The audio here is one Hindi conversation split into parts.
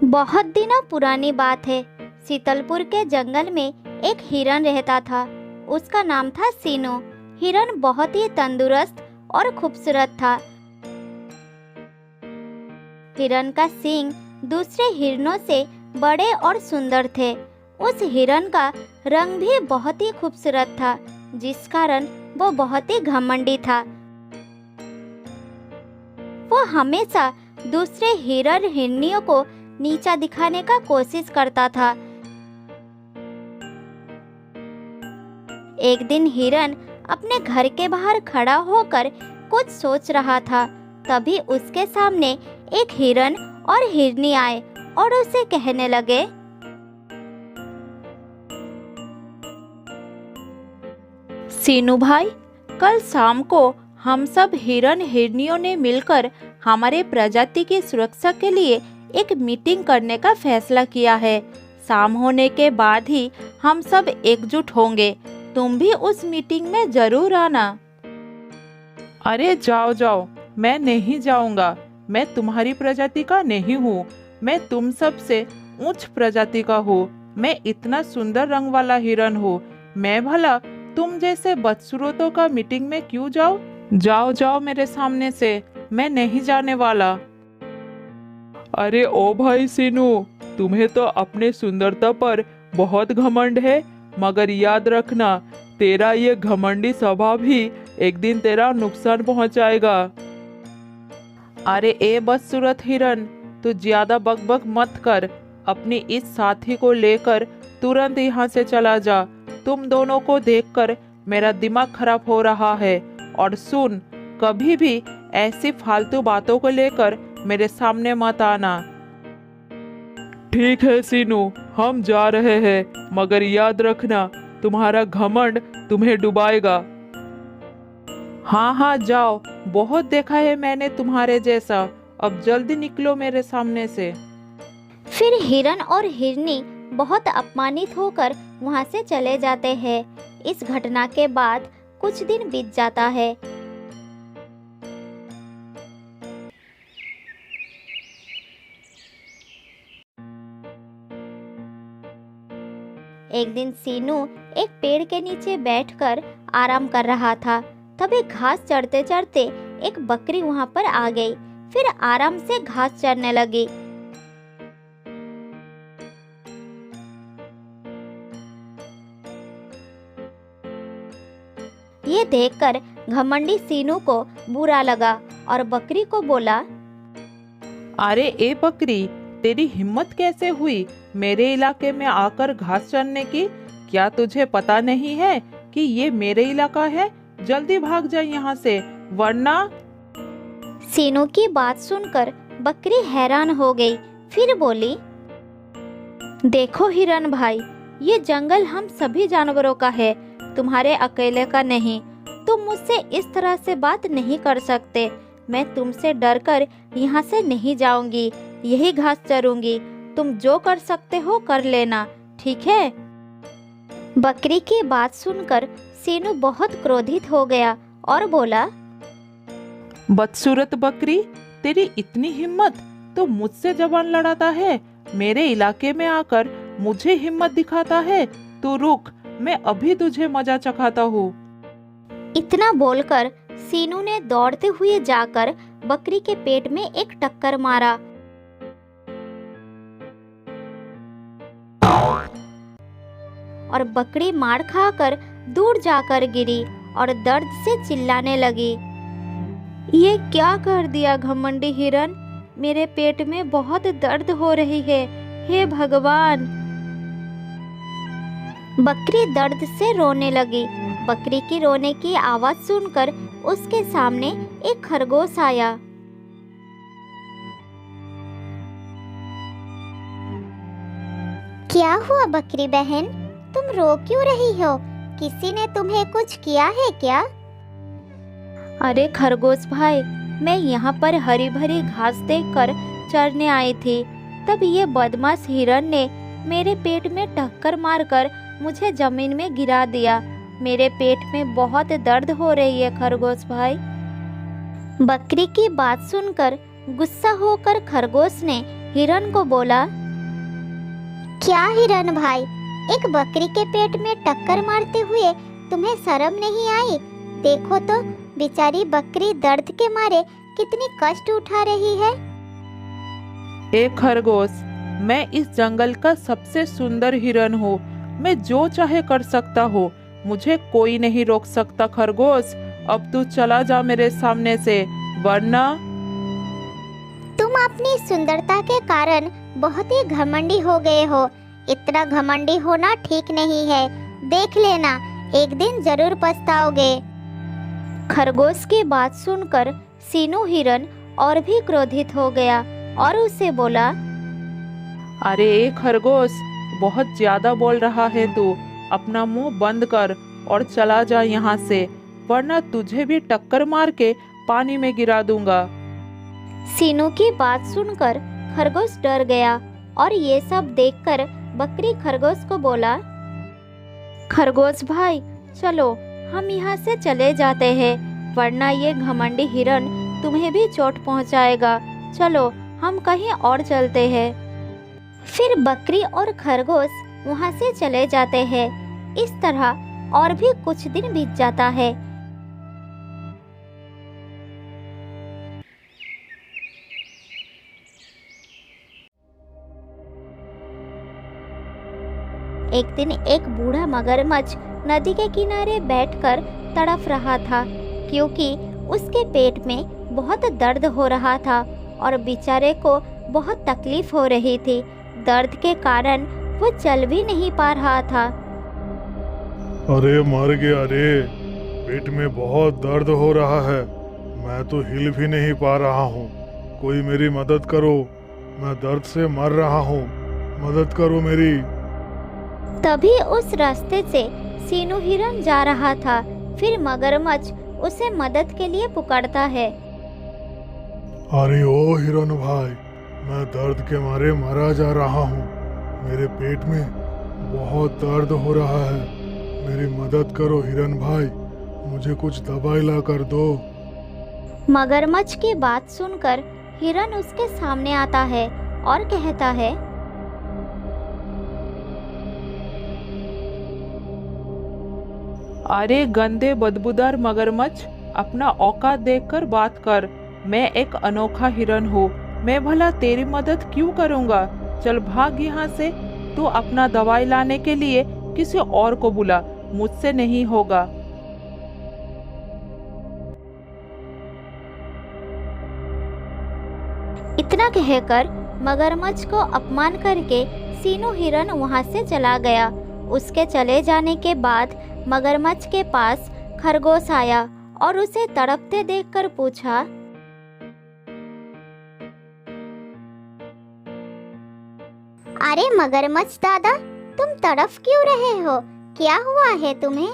बहुत दिनों पुरानी बात है। शीतलपुर के जंगल में एक हिरन रहता था। उसका नाम था सीनू। हिरन बहुत ही तंदुरुस्त और खूबसूरत था। हिरन का सींग दूसरे हिरनों से बड़े और सुंदर थे। उस हिरन का रंग भी बहुत ही खूबसूरत था, जिस कारण वो बहुत ही घमंडी था। वो हमेशा दूसरे हिरन हिरनियों को नीचा दिखाने का कोशिश करता था। एक दिन हिरन अपने घर के बाहर खड़ा होकर कुछ सोच रहा था। तभी उसके सामने एक हिरन और हिरनी आए और उसे कहने लगे, सीनू भाई, कल शाम को हम सब हिरन हिरनियों ने मिलकर हमारे प्रजाति की सुरक्षा के लिए एक मीटिंग करने का फैसला किया है। शाम होने के बाद ही हम सब एकजुट होंगे। तुम भी उस मीटिंग में जरूर आना। अरे जाओ जाओ, मैं नहीं जाऊंगा। मैं तुम्हारी प्रजाति का नहीं हूँ। मैं तुम सब से उच्च प्रजाति का हूँ। मैं इतना सुंदर रंग वाला हिरन हूँ। मैं भला तुम जैसे बदसूरतों का मीटिंग में क्यों जाओ? जाओ जाओ मेरे सामने से, मैं नहीं जाने वाला। अरे ओ भाई सीनू, तुम्हें तो अपने सुंदरता पर बहुत घमंड है, मगर याद रखना, तेरा ये घमंडी स्वभाव ही एक दिन तेरा नुकसान पहुंचाएगा। अरे ए बदसूरत हिरन, तू ज्यादा बकबक मत कर। अपनी इस साथी को लेकर तुरंत यहाँ से चला जा। तुम दोनों को देखकर मेरा दिमाग खराब हो रहा है। और सुन, कभी भी ऐसी फालतू बातों को लेकर मेरे सामने मत आना। ठीक है सीनू, हम जा रहे हैं, मगर याद रखना, तुम्हारा घमंड तुम्हें डुबाएगा। हाँ हाँ जाओ, बहुत देखा है मैंने तुम्हारे जैसा। अब जल्दी निकलो मेरे सामने से। फिर हिरन और हिरनी बहुत अपमानित होकर वहां से चले जाते हैं। इस घटना के बाद कुछ दिन बीत जाता है। एक दिन सीनू एक पेड़ के नीचे बैठकर आराम कर रहा था। तभी घास चढ़ते चढ़ते एक बकरी वहां पर आ गई। फिर आराम से घास चरने लगी। ये देखकर घमंडी सीनू को बुरा लगा और बकरी को बोला, अरे ए बकरी, तेरी हिम्मत कैसे हुई मेरे इलाके में आकर घास चरने की? क्या तुझे पता नहीं है कि ये मेरे इलाका है? जल्दी भाग जा यहाँ से, वरना। सीनू की बात सुनकर बकरी हैरान हो गई। फिर बोली, देखो हिरन भाई, ये जंगल हम सभी जानवरों का है, तुम्हारे अकेले का नहीं। तुम मुझसे इस तरह से बात नहीं कर सकते। मैं तुमसे डरकर यहाँ से नहीं जाऊंगी, यही घास चरूंगी। तुम जो कर सकते हो कर लेना, ठीक है? बकरी की बात सुनकर सीनू बहुत क्रोधित हो गया और बोला, बदसूरत बकरी, तेरी इतनी हिम्मत, तो मुझसे जबान लड़ाता है? मेरे इलाके में आकर मुझे हिम्मत दिखाता है? तू रुक, मैं अभी तुझे मजा चखाता हूँ। इतना बोलकर सीनू ने दौड़ते हुए जाकर बकरी के पेट में एक टक्कर मारा। और बकरी मार खाकर दूर जाकर गिरी और दर्द से चिल्लाने लगी। ये क्या कर दिया घमंडी हिरन? मेरे पेट में बहुत दर्द हो रही है, हे भगवान। बकरी दर्द से रोने लगी। बकरी की रोने की आवाज सुनकर उसके सामने एक खरगोश आया। क्या हुआ बकरी बहन, तुम रो क्यों रही हो? किसी ने तुम्हें कुछ किया है क्या? अरे खरगोश भाई, मैं यहाँ पर हरी भरी घास देखकर चरने आई थी। तब ये बदमाश हिरन ने मेरे पेट में टक्कर मारकर मुझे जमीन में गिरा दिया। मेरे पेट में बहुत दर्द हो रही है खरगोश भाई। बकरी की बात सुनकर गुस्सा होकर खरगोश ने हिरन को बोला, क्या हिरन भाई, एक बकरी के पेट में टक्कर मारते हुए तुम्हें शर्म नहीं आई? देखो तो बेचारी बकरी दर्द के मारे कितनी कष्ट उठा रही है। ए खरगोश, मैं इस जंगल का सबसे सुंदर हिरन हूँ। मैं जो चाहे कर सकता हूँ, मुझे कोई नहीं रोक सकता। खरगोश, अब तू चला जा मेरे सामने से, वरना। तुम अपनी सुंदरता के कारण बहुत ही घमंडी हो गए हो। इतना घमंडी होना ठीक नहीं है। देख लेना, एक दिन जरूर पछताओगे। खरगोश की बात सुनकर सीनू हिरन और भी क्रोधित हो गया और उसे बोला, अरे ए खरगोश, बहुत ज्यादा बोल रहा है तू। अपना मुंह बंद कर और चला जा यहाँ से, वरना तुझे भी टक्कर मार के पानी में गिरा दूंगा। सीनू की बात सुनकर खरगोश डर गया और ये सब देखकर बकरी खरगोश को बोला, खरगोश भाई, चलो हम यहाँ से चले जाते हैं, वरना ये घमंडी हिरन तुम्हें भी चोट पहुँचाएगा। चलो हम कहीं और चलते हैं। फिर बकरी और खरगोश वहाँ से चले जाते हैं। इस तरह और भी कुछ दिन बीत जाता है। एक दिन एक बूढ़ा मगरमच्छ नदी के किनारे बैठकर तड़फ रहा था, क्योंकि उसके पेट में बहुत दर्द हो रहा था और बेचारे को बहुत तकलीफ हो रही थी। दर्द के कारण वो चल भी नहीं पा रहा था। अरे मर गया रे, पेट में बहुत दर्द हो रहा है, मैं तो हिल भी नहीं पा रहा हूँ। कोई मेरी मदद करो, मैं दर्द से मर रहा हूँ, मदद करो मेरी। तभी उस रास्ते से सीनू हिरन जा रहा था। फिर मगरमच्छ उसे मदद के लिए पुकारता है, अरे ओ हिरन भाई, मैं दर्द के मारे मरा जा रहा हूँ। मेरे पेट में बहुत दर्द हो रहा है, मेरी मदद करो हिरन भाई, मुझे कुछ दवाई ला कर दो। मगरमच्छ की बात सुनकर हिरन उसके सामने आता है और कहता है, अरे गंदे बदबूदार मगरमच्छ, अपना औकात देखकर बात कर। मैं एक अनोखा हिरन हूँ, मैं भला तेरी मदद क्यों करूँगा? चल भाग यहाँ से। तू अपना दवाई लाने के लिए किसी और को बुला, मुझसे नहीं होगा। इतना कहकर मगरमच्छ को अपमान करके सीनू हिरन वहां से चला गया। उसके चले जाने के बाद मगरमच्छ के पास खरगोश आया और उसे तड़पते देखकर पूछा, अरे मगरमच्छ दादा, तुम तड़प क्यों रहे हो? क्या हुआ है तुम्हें?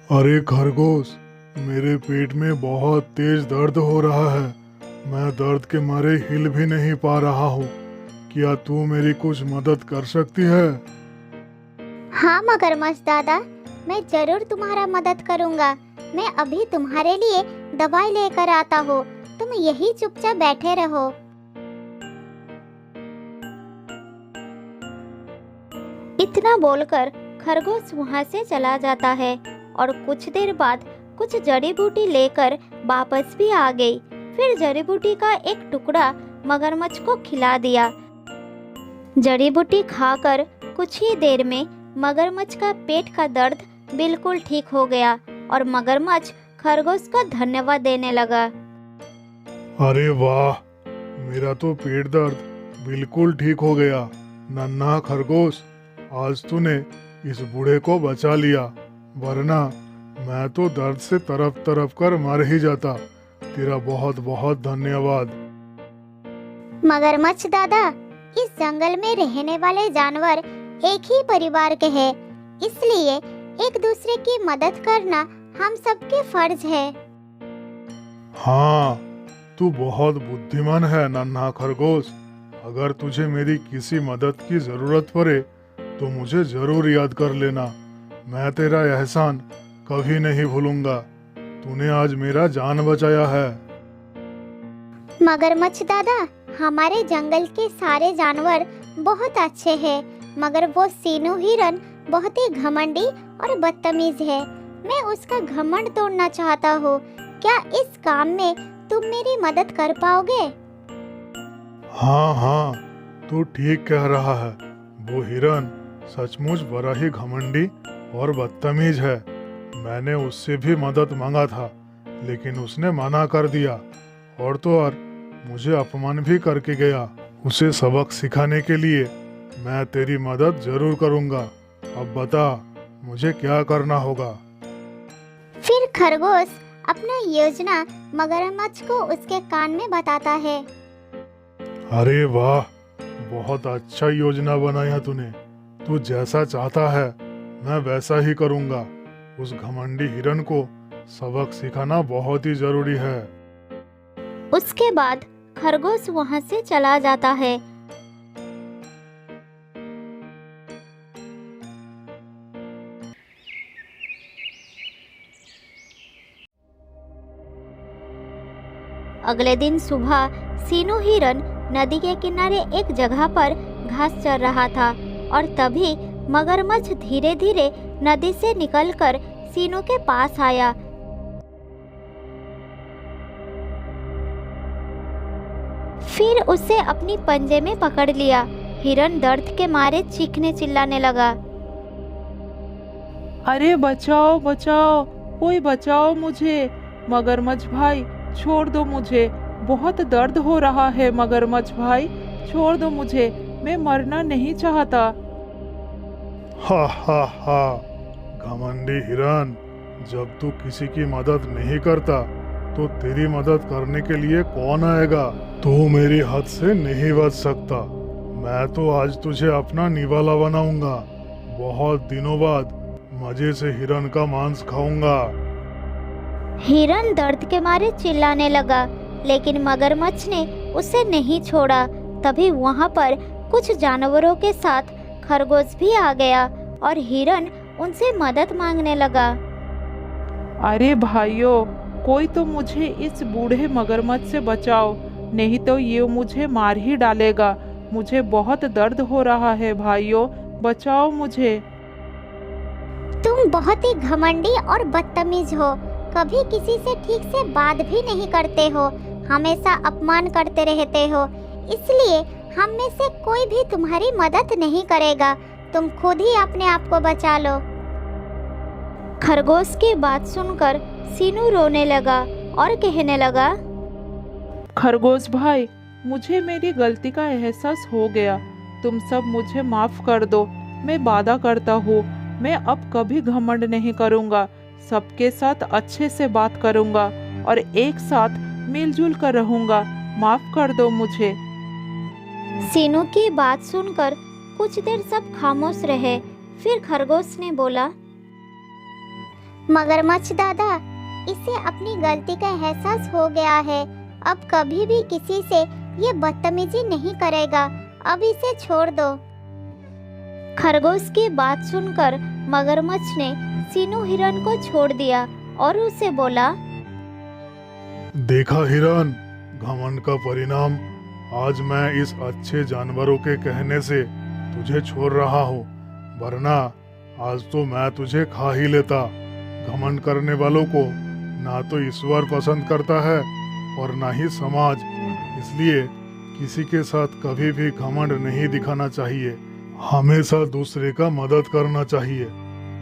अरे खरगोश, मेरे पेट में बहुत तेज दर्द हो रहा है, मैं दर्द के मारे हिल भी नहीं पा रहा हूँ। क्या तू मेरी कुछ मदद कर सकती है? हाँ मगरमच्छ दादा, मैं जरूर तुम्हारा मदद करूँगा। मैं अभी तुम्हारे लिए दवाई लेकर आता हूँ, तुम यही चुपचाप बैठे रहो। इतना बोलकर खरगोश वहाँ से चला जाता है और कुछ देर बाद कुछ जड़ी बूटी लेकर वापस भी आ गई। फिर जड़ी बूटी का एक टुकड़ा मगरमच्छ को खिला दिया। जड़ी बूटी खाकर कुछ ही देर में मगरमच्छ का पेट का दर्द बिल्कुल ठीक हो गया और मगरमच्छ खरगोश को धन्यवाद देने लगा। अरे वाह, मेरा तो पेट दर्द बिल्कुल ठीक हो गया। नन्हा खरगोश, आज तूने इस बूढ़े को बचा लिया, वरना मैं तो दर्द से तरफ तरफ कर मर ही जाता। तेरा बहुत बहुत धन्यवाद। मगरमच्छ दादा, इस जंगल में रहने वाले जानवर एक ही परिवार के हैं, इसलिए एक दूसरे की मदद करना हम सबके फर्ज है। हाँ, तू बहुत बुद्धिमान है नन्हा खरगोश। अगर तुझे मेरी किसी मदद की जरूरत पड़े तो मुझे जरूर याद कर लेना। मैं तेरा एहसान कभी नहीं भूलूंगा। तूने आज मेरा जान बचाया है। मगरमच्छ दादा, हमारे जंगल के सारे जानवर बहुत अच्छे हैं, मगर वो सीनू हिरन बहुत ही घमंडी और बदतमीज है। मैं उसका घमंड तोड़ना चाहता हूँ। क्या इस काम में तुम मेरी मदद कर पाओगे? हाँ हाँ, तू ठीक कह रहा है। वो हिरन सचमुच बड़ा ही घमंडी और बदतमीज है। मैंने उससे भी मदद मांगा था, लेकिन उसने मना कर दिया और तो और मुझे अपमान भी करके गया। उसे सबक सिखाने के लिए मैं तेरी मदद जरूर करूँगा। अब बता, मुझे क्या करना होगा? फिर खरगोश अपना योजना मगरमच्छ को उसके कान में बताता है। अरे वाह, बहुत अच्छा योजना बनाया तूने। तू जैसा चाहता है मैं वैसा ही करूँगा। उस घमंडी हिरन को सबक सिखाना बहुत ही जरूरी है। उसके बाद खरगोश वहां से चला जाता है। अगले दिन सुबह सीनू हिरन नदी के किनारे एक जगह पर घास चर रहा था और तभी मगरमच्छ धीरे धीरे नदी से निकलकर सीनू के पास आया। फिर उसे अपनी पंजे में पकड़ लिया। हिरन दर्द के मारे चीखने चिल्लाने लगा। अरे बचाओ बचाओ, कोई बचाओ मुझे। मगरमच्छ भाई छोड़ दो मुझे, बहुत दर्द हो रहा है। मगरमच्छ भाई छोड़ दो मुझे, मैं मरना नहीं चाहता। हा हा हा, घमंडी हिरन, जब तू किसी की मदद नहीं करता तो तेरी मदद करने के लिए कौन आएगा? तू मेरी हद से नहीं बच सकता। मैं तो आज तुझे अपना निवाला बनाऊंगा। बहुत दिनों बाद मजे से हिरन का मांस खाऊंगा। हिरन दर्द के मारे चिल्लाने लगा, लेकिन मगरमच्छ ने उसे नहीं छोड़ा। तभी वहां पर कुछ जानवरों के साथ खरगोश भी आ गया और हिरन उनसे मदद मांगने लगा। अरे भाइयों, कोई तो मुझे इस बूढ़े मगरमच्छ से बचाओ, नहीं तो ये मुझे मार ही डालेगा। मुझे बहुत दर्द हो रहा है भाइयों, बचाओ मुझे। तुम बहुत ही घमंडी और बदतमीज हो। कभी किसी से ठीक से बात भी नहीं करते हो, हमेशा अपमान करते रहते हो। इसलिए हम में से कोई भी तुम्हारी मदद नहीं करेगा। तुम खुद ही अपने आप को बचा लो। खरगोश की बात सुनकर सीनू रोने लगा और कहने लगा। खरगोश भाई, मुझे मेरी गलती का एहसास हो गया। तुम सब मुझे माफ कर दो। मैं वादा करता हूँ, मैं अब कभी घमंड नहीं करूँगा। सबके साथ अच्छे से बात करूँगा और एक साथ मिलजुल कर रहूँगा। माफ कर दो मुझे। सीनू की बात सुनकर कुछ देर सब खामोश रहे। फिर खरगोश ने बोला। मगरमच्छ दादा, इसे अपनी गलती का एहसास हो गया है। अब कभी भी किसी से ये बदतमीजी नहीं करेगा। अब इसे छोड़ दो। खरगोश की बात सुनकर मगरमच्छ ने सीनू हिरन को छोड़ दिया और उसे बोला। देखा हिरन, घमंड का परिणाम। आज मैं इस अच्छे जानवरों के कहने से तुझे छोड़ रहा हूँ, वरना आज तो मैं तुझे खा ही लेता। घमंड करने वालों को ना तो ईश्वर पसंद करता है और ना ही समाज। इसलिए किसी के साथ कभी भी घमंड नहीं दिखाना चाहिए। हमेशा दूसरे का मदद करना चाहिए,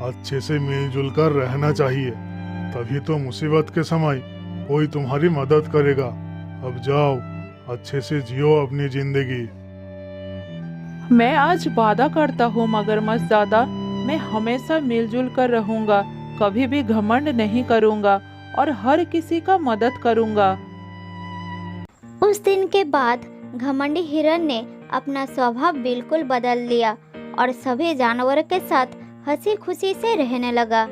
अच्छे से मिलजुल कर रहना चाहिए। तभी तो मुसीबत के समय कोई तुम्हारी मदद करेगा। अब जाओ, अच्छे से जियो अपनी जिंदगी। मैं आज वादा करता हूँ मगरमच्छ दादा, मैं हमेशा मिलजुल कर रहूँगा, कभी भी घमंड नहीं करूँगा और हर किसी का मदद करूँगा। उस दिन के बाद घमंडी हिरन ने अपना स्वभाव बिल्कुल बदल लिया और सभी जानवरों के साथ हंसी खुशी से रहने लगा।